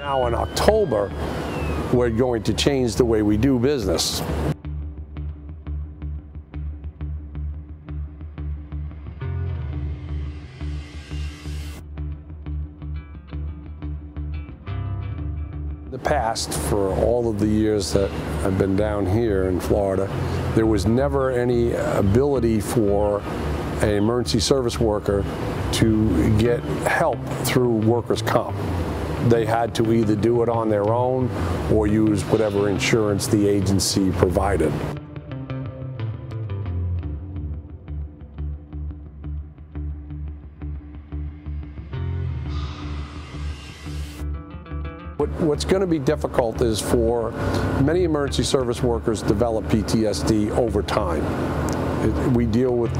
now in October, we're going to change the way we do business. In the past, for all of the years that I've been down here in Florida, there was never any ability for an emergency service worker to get help through workers' comp. They had to either do it on their own or use whatever insurance the agency provided. What's going to be difficult is for many emergency service workers develop PTSD over time. We deal with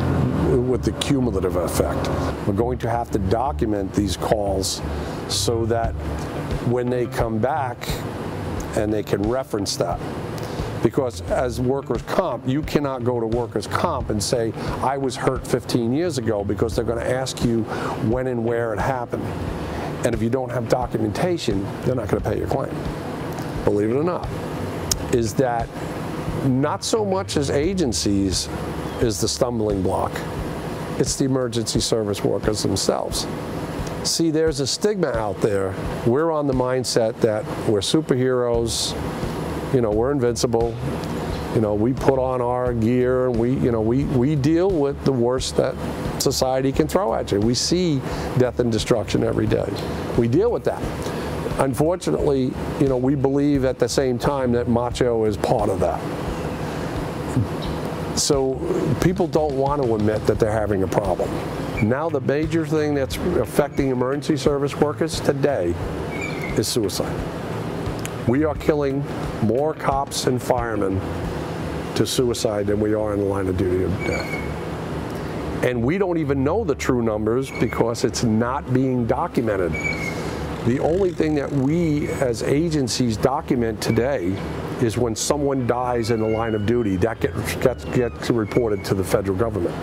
the cumulative effect. We're going to have to document these calls so that when they come back, and they can reference that. Because as workers' comp, you cannot go to workers' comp and say, I was hurt 15 years ago, because they're going to ask you when and where it happened. And if you don't have documentation, they're not going to pay your claim. Believe it or not, is that not so much as agencies is the stumbling block. It's the emergency service workers themselves. See, there's a stigma out there. We're on the mindset that we're superheroes, you know, we're invincible, you know, we put on our gear and we deal with the worst that society can throw at you. We see death and destruction every day. We deal with that. Unfortunately, you know, we believe at the same time that macho is part of that. So people don't want to admit that they're having a problem. Now the major thing that's affecting emergency service workers today is suicide. We are killing more cops and firemen to suicide than we are in the line of duty of death. And we don't even know the true numbers because it's not being documented. The only thing that we as agencies document today is when someone dies in the line of duty. That gets reported to the federal government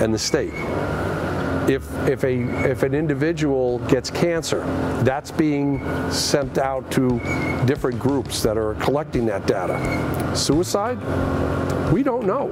and the state. If an individual gets cancer, that's being sent out to different groups that are collecting that data. Suicide? We don't know.